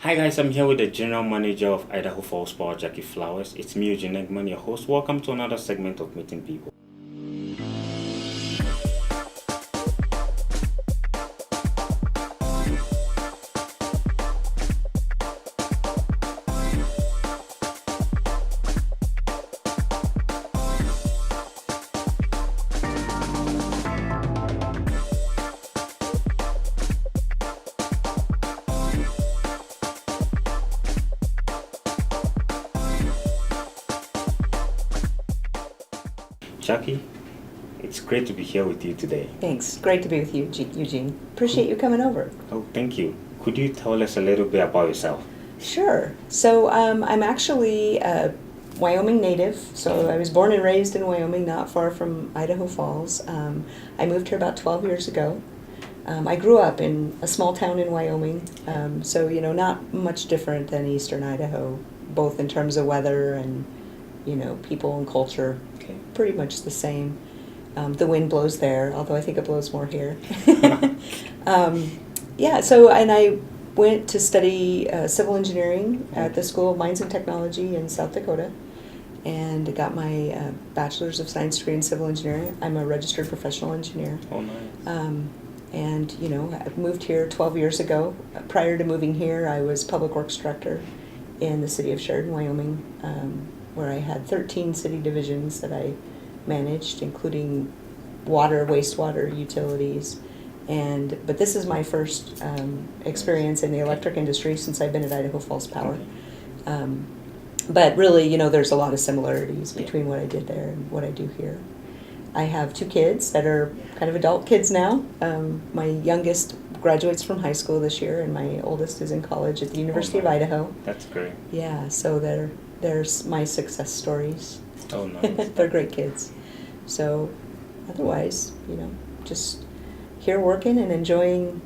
Hi guys, I'm here with the General Manager of Idaho Falls Power, Jackie Flowers. It's me, Eugene Eggman, your host. Welcome to another segment of Meeting People. Jackie, it's great to be here with you today. Thanks. Great to be with you, Eugene. Appreciate you coming over. Oh, thank you. Could you tell us a little bit about yourself? Sure. So I'm actually a Wyoming native. So I was born and raised in Wyoming, not far from Idaho Falls. I moved here about 12 years ago. I grew up in a small town in Wyoming, so not much different than eastern Idaho, both in terms of weather and people and culture. Okay. Pretty much the same. The wind blows there, although I think it blows more here. And I went to study civil engineering at the School of Mines and Technology in South Dakota, and got my bachelor's of science degree in civil engineering. I'm a registered professional engineer. Oh, nice. I moved here 12 years ago. Prior to moving here, I was public works director in the city of Sheridan, Wyoming, where I had 13 city divisions that I managed, including water, wastewater, utilities. But this is my first experience in the electric industry since I've been at Idaho Falls Power. But really, there's a lot of similarities between what I did there and what I do here. I have two kids that are kind of adult kids now. My youngest graduates from high school this year, and my oldest is in college at the University of Idaho. That's great. Yeah, so there's my success stories. Oh, nice. They're great kids. So otherwise, just here working and enjoying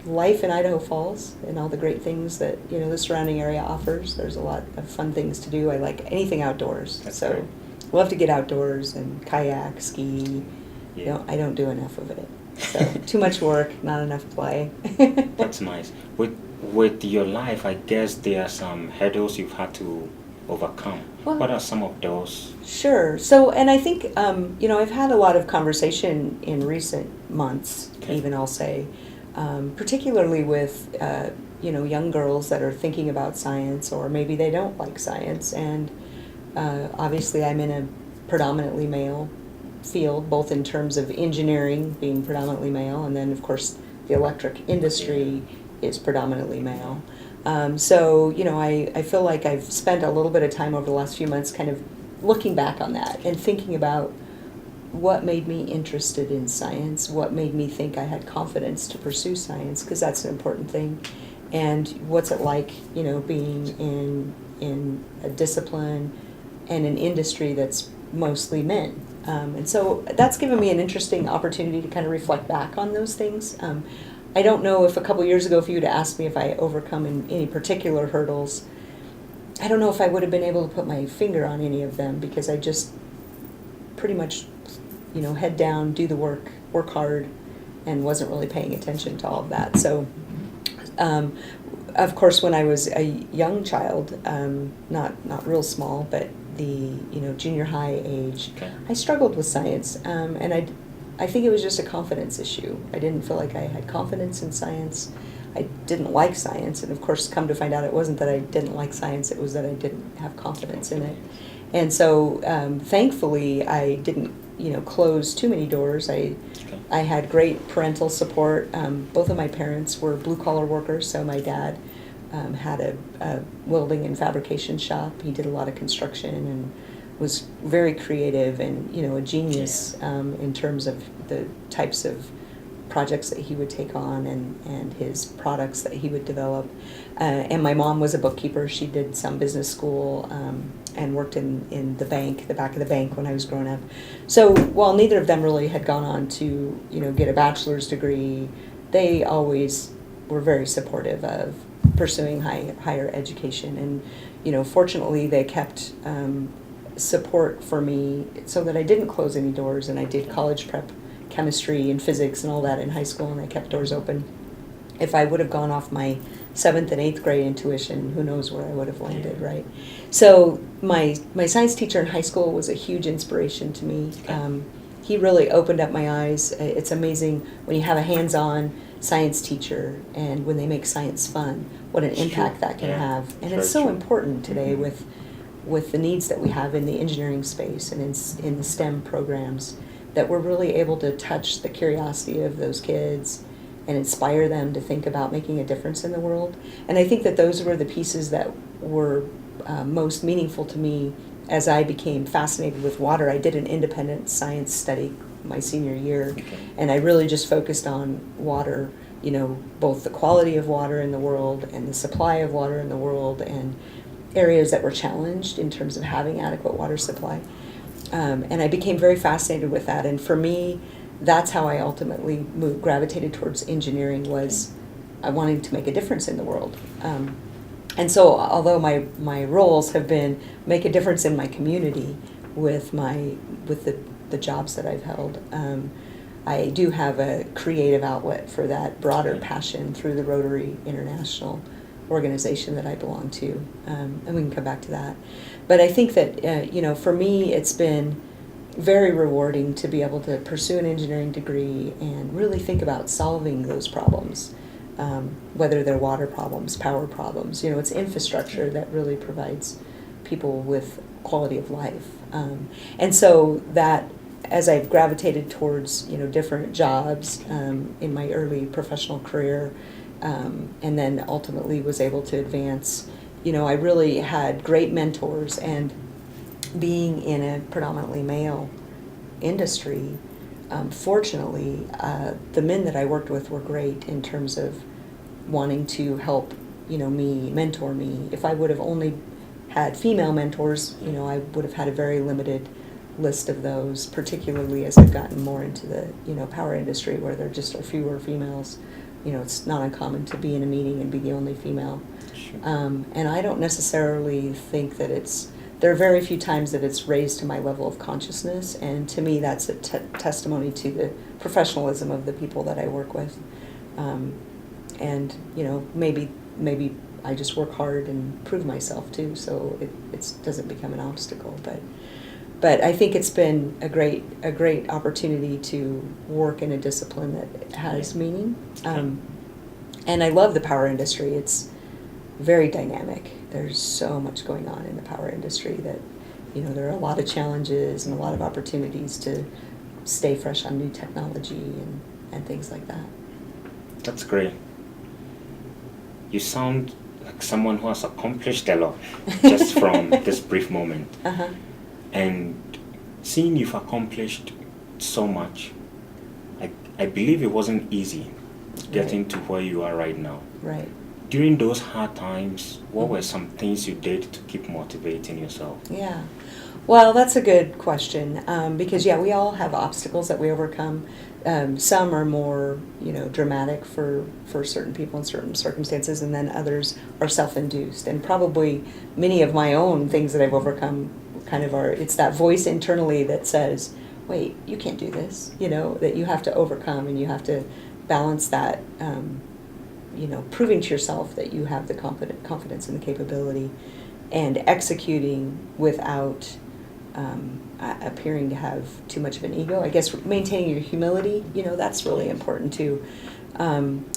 life in Idaho Falls and all the great things that, the surrounding area offers. There's a lot of fun things to do. I like anything outdoors. That's so great. Love to get outdoors and kayak, ski. Yeah. I don't do enough of it. So too much work, not enough play. That's nice. With your life, I guess there are some hurdles you've had to overcome. Well, what are some of those? Sure. So, and I think, I've had a lot of conversation in recent months, even I'll say, particularly with, young girls that are thinking about science, or maybe they don't like science. And obviously I'm in a predominantly male field, both in terms of engineering being predominantly male, and then of course the electric industry is predominantly male. I feel like I've spent a little bit of time over the last few months kind of looking back on that and thinking about what made me interested in science, what made me think I had confidence to pursue science, because that's an important thing, and what's it like, being in a discipline and an industry that's mostly men. And so that's given me an interesting opportunity to kind of reflect back on those things. I don't know if a couple years ago, if you had asked me if I overcome any particular hurdles, I don't know if I would have been able to put my finger on any of them, because I just pretty much, head down, do the work hard, and wasn't really paying attention to all of that. So, of course, when I was a young child, not real small, but the junior high age, I struggled with science, and I think it was just a confidence issue. I didn't feel like I had confidence in science. I didn't like science, and of course, come to find out, it wasn't that I didn't like science, it was that I didn't have confidence in it. And so, thankfully, I didn't, close too many doors. I had great parental support. Both of my parents were blue-collar workers, so my dad had a welding and fabrication shop. He did a lot of construction and was very creative and, a genius in terms of the types of projects that he would take on and his products that he would develop. And my mom was a bookkeeper. She did some business school and worked in the bank, the back of the bank, when I was growing up. So while neither of them really had gone on to, get a bachelor's degree, they always were very supportive of pursuing higher education. And, fortunately, they kept support for me so that I didn't close any doors, and I did college prep chemistry and physics and all that in high school, and I kept doors open. If I would have gone off my 7th and 8th grade in tuition, who knows where I would have landed, right? So my science teacher in high school was a huge inspiration to me. He really opened up my eyes. It's amazing when you have a hands-on science teacher and when they make science fun, what an impact that can have. And it's so important today with the needs that we have in the engineering space and in the STEM programs, that we're really able to touch the curiosity of those kids and inspire them to think about making a difference in the world. And I think that those were the pieces that were most meaningful to me as I became fascinated with water. I did an independent science study my senior year, and I really just focused on water, both the quality of water in the world and the supply of water in the world, and areas that were challenged in terms of having adequate water supply. And I became very fascinated with that. And for me, that's how I ultimately gravitated towards engineering, was I wanting to make a difference in the world. And so although my roles have been make a difference in my community with the jobs that I've held, I do have a creative outlet for that broader passion through the Rotary International organization that I belong to, and we can come back to that. But I think that for me, it's been very rewarding to be able to pursue an engineering degree and really think about solving those problems, whether they're water problems, power problems. It's infrastructure that really provides people with quality of life. And so that, as I've gravitated towards different jobs in my early professional career, and then ultimately was able to advance, I really had great mentors. And being in a predominantly male industry, fortunately, the men that I worked with were great in terms of wanting to help, mentor me. If I would have only had female mentors, I would have had a very limited list of those, particularly as I've gotten more into the, power industry, where there just are fewer females. It's not uncommon to be in a meeting and be the only female. Sure. And I don't necessarily think that there are very few times that it's raised to my level of consciousness, and to me that's a testimony to the professionalism of the people that I work with. And maybe I just work hard and prove myself too, so it doesn't become an obstacle. But I think it's been a great opportunity to work in a discipline that has meaning. And I love the power industry. It's very dynamic. There's so much going on in the power industry that, there are a lot of challenges and a lot of opportunities to stay fresh on new technology and things like that. That's great. You sound like someone who has accomplished a lot just from this brief moment. Uh-huh. And seeing you've accomplished so much, I believe it wasn't easy getting to where you are right now. Right. During those hard times, what were some things you did to keep motivating yourself? Yeah. Well, that's a good question, because we all have obstacles that we overcome. Some are more, dramatic for certain people in certain circumstances, and then others are self-induced. And probably many of my own things that I've overcome kind of it's that voice internally that says, wait, you can't do this, that you have to overcome, and you have to balance that, proving to yourself that you have the confidence and the capability, and executing without appearing to have too much of an ego. I guess maintaining your humility, that's really important too.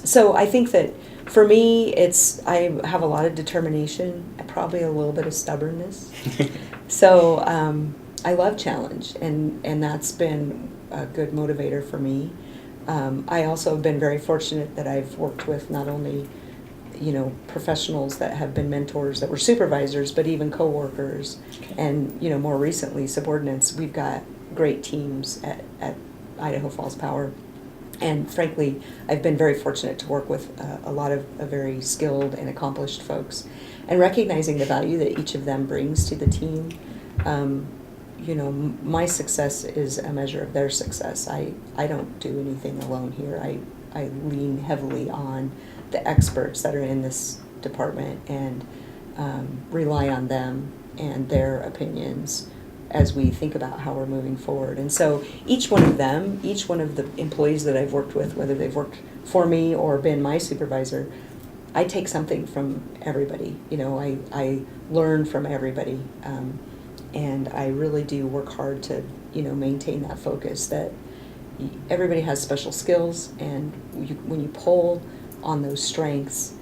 So I think that for me, I have a lot of determination, probably a little bit of stubbornness. So I love challenge, and that's been a good motivator for me. I also have been very fortunate that I've worked with not only, professionals that have been mentors that were supervisors, but even coworkers, and, more recently subordinates. We've got great teams at Idaho Falls Power. And frankly, I've been very fortunate to work with a lot of very skilled and accomplished folks, and recognizing the value that each of them brings to the team. My success is a measure of their success. I don't do anything alone here. I lean heavily on the experts that are in this department, and rely on them and their opinions as we think about how we're moving forward. And so each one of the employees that I've worked with, whether they've worked for me or been my supervisor, I take something from everybody. I learn from everybody, and I really do work hard to maintain that focus that everybody has special skills, and when you pull on those strengths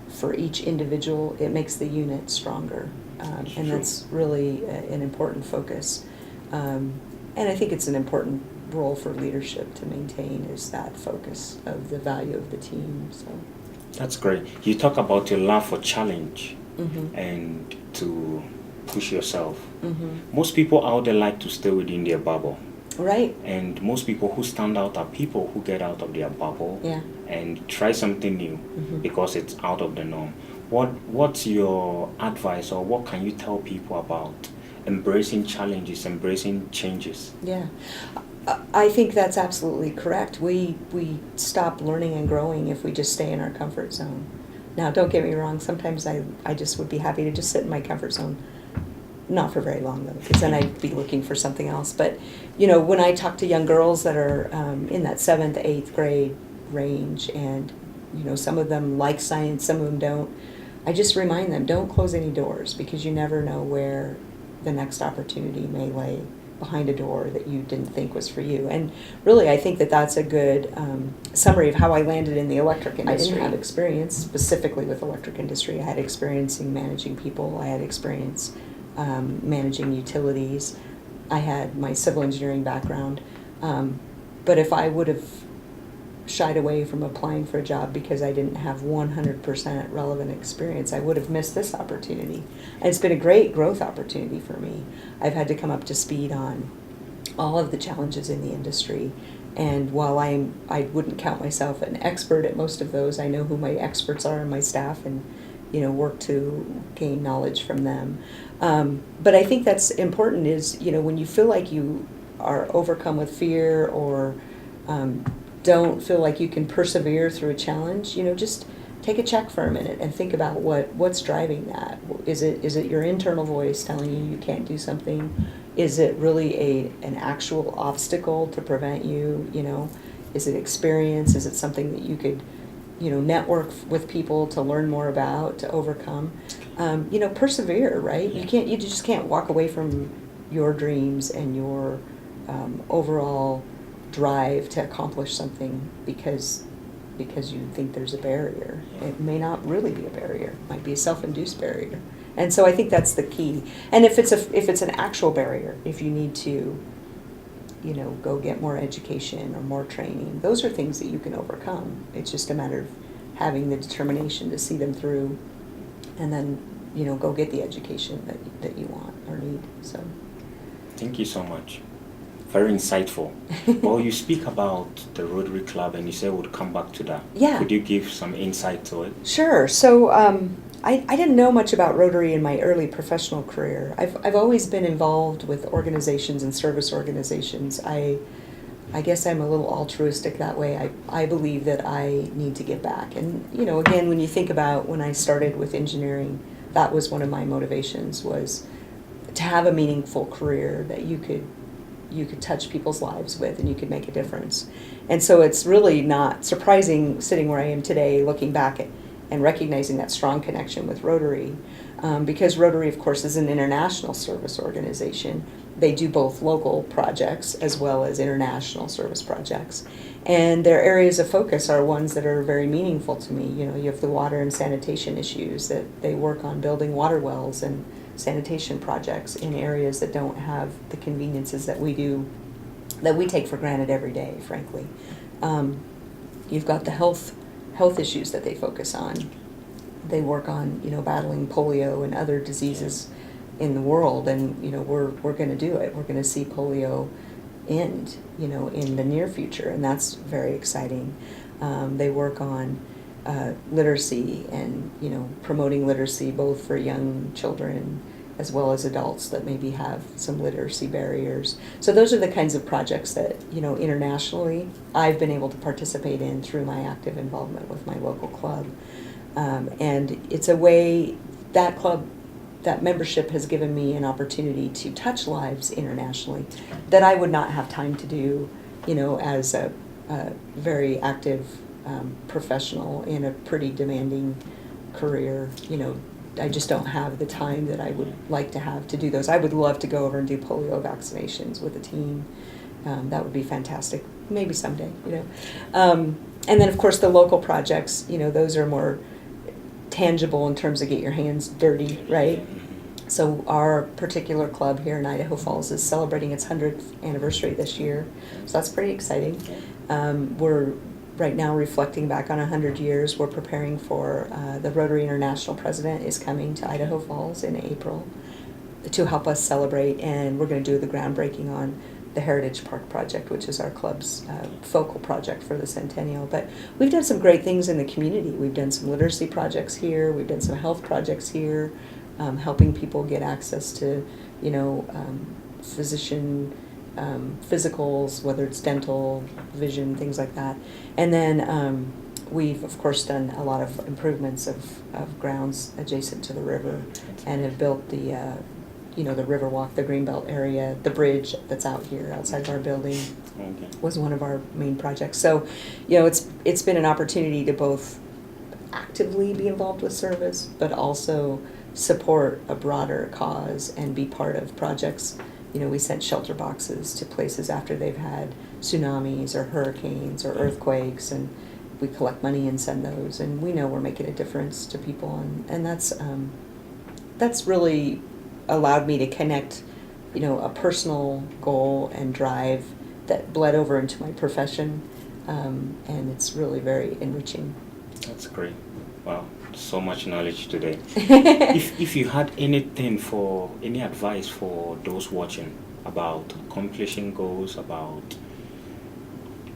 for each individual, it makes the unit stronger, and that's really an important focus. And I think it's an important role for leadership to maintain, is that focus of the value of the team. So that's great. You talk about your love for challenge mm-hmm. and to push yourself. Mm-hmm. Most people out there like to stay within their bubble. Right. And most people who stand out are people who get out of their bubble and try something new mm-hmm. because it's out of the norm. What's your advice, or what can you tell people about embracing challenges, embracing changes? Yeah. I think that's absolutely correct. We stop learning and growing if we just stay in our comfort zone. Now, don't get me wrong, sometimes I just would be happy to just sit in my comfort zone. Not for very long, though, because then I'd be looking for something else. But, when I talk to young girls that are in that 7th, 8th grade range, and, some of them like science, some of them don't, I just remind them, don't close any doors, because you never know where the next opportunity may lay behind a door that you didn't think was for you. And really, I think that that's a good summary of how I landed in the electric industry. I didn't have experience specifically with electric industry. I had experience in managing people. I had experience managing utilities. I had my civil engineering background. But if I would have shied away from applying for a job because I didn't have 100% relevant experience, I would have missed this opportunity. And it's been a great growth opportunity for me. I've had to come up to speed on all of the challenges in the industry. And while I wouldn't count myself an expert at most of those, I know who my experts are in my staff, and work to gain knowledge from them. But I think that's important, is when you feel like you are overcome with fear, or don't feel like you can persevere through a challenge, just take a check for a minute and think about what's driving that. Is it your internal voice telling you can't do something? Is it really an actual obstacle to prevent you? Is it experience? Is it something that you could network with people to learn more about, to overcome? Persevere, right? You just can't walk away from your dreams and your overall drive to accomplish something because you think there's a barrier. It may not really be a barrier. It might be a self-induced barrier. And so I think that's the key. And if it's an actual barrier, if you need to go get more education or more training, those are things that you can overcome. It's just a matter of having the determination to see them through, and then go get the education that you want or need. So thank you so much. Very insightful. Well, you speak about the Rotary Club, and you said we'll come back to that. Yeah. Could you give some insight to it? Sure. So I didn't know much about Rotary in my early professional career. I've always been involved with organizations and service organizations. I guess I'm a little altruistic that way. I believe that I need to give back. And, again, when you think about when I started with engineering, that was one of my motivations, was to have a meaningful career that you could touch people's lives with, and you could make a difference. And so it's really not surprising, sitting where I am today, looking back and recognizing that strong connection with Rotary, because Rotary, of course, is an international service organization. They do both local projects as well as international service projects. And their areas of focus are ones that are very meaningful to me. You have the water and sanitation issues, that they work on building water wells and sanitation projects in areas that don't have the conveniences that we do, that we take for granted every day, frankly. You've got the health issues that they focus on. They work on, battling polio and other diseases in the world, and, we're going to do it. We're going to see polio end, in the near future, and that's very exciting. They work on literacy and, promoting literacy both for young children as well as adults that maybe have some literacy barriers. So those are the kinds of projects that, internationally I've been able to participate in through my active involvement with my local club. And it's a way, that club, that membership has given me an opportunity to touch lives internationally that I would not have time to do, as a very active professional in a pretty demanding career. You know, I just don't have the time that I would like to have to do those. I would love to go over and do polio vaccinations with a team. That would be fantastic. Maybe someday, you know. And then, of course, the local projects, you know, those are more tangible in terms of get your hands dirty, right? So our particular club here in Idaho Falls is celebrating its 100th anniversary this year. So that's pretty exciting. We're right now reflecting back on 100 years. We're preparing for the Rotary International president is coming to Idaho Falls in April to help us celebrate, and we're going to do the groundbreaking on the Heritage Park project, which is our club's focal project for the centennial. But we've done some great things in the community. We've done some literacy projects here. We've done some health projects here, helping people get access to, you know, physician physicals, whether it's dental, vision, things like that. And then we've, of course, done a lot of improvements of grounds adjacent to the river, and have built the you know, the Riverwalk, the Greenbelt area, the bridge that's out here outside of our building was one of our main projects. So, you know, it's been an opportunity to both actively be involved with service, but also support a broader cause and be part of projects. You know, we sent shelter boxes to places after they've had tsunamis or hurricanes or earthquakes, and we collect money and send those, and we know we're making a difference to people, and that's really allowed me to connect, you know, a personal goal and drive that bled over into my profession, and it's really very enriching. That's great. Wow, so much knowledge today. if you had any advice for those watching about accomplishing goals, about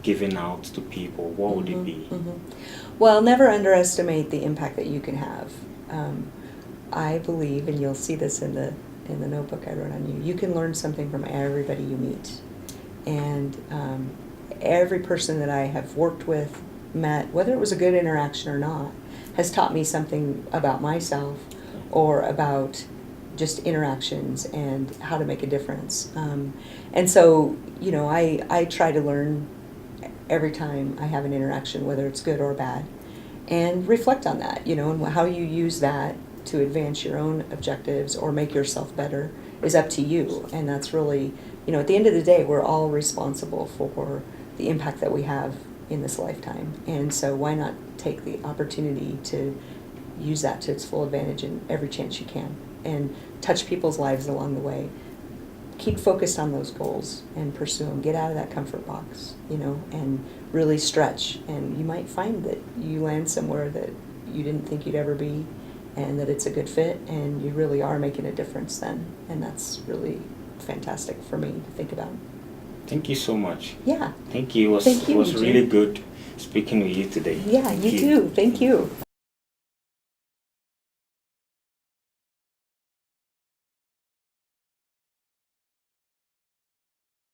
giving out to people, what would it be? Well, never underestimate the impact that you can have. I believe, and you'll see this in the notebook I wrote on you, you can learn something from everybody you meet. And every person that I have worked with, met, whether it was a good interaction or not, has taught me something about myself or about just interactions and how to make a difference. And so, you know, I try to learn every time I have an interaction, whether it's good or bad, and reflect on that, you know, and how you use that to advance your own objectives or make yourself better is up to you. And that's really, you know, at the end of the day, we're all responsible for the impact that we have in this lifetime. And so why not take the opportunity to use that to its full advantage in every chance you can, and touch people's lives along the way. Keep focused on those goals and pursue them. Get out of that comfort box, you know, and really stretch. And you might find that you land somewhere that you didn't think you'd ever be, and that it's a good fit, and you really are making a difference then. And that's really fantastic for me to think about. Thank you so much. Yeah. Thank you. It was really good speaking with you today. Yeah, you too. Thank you.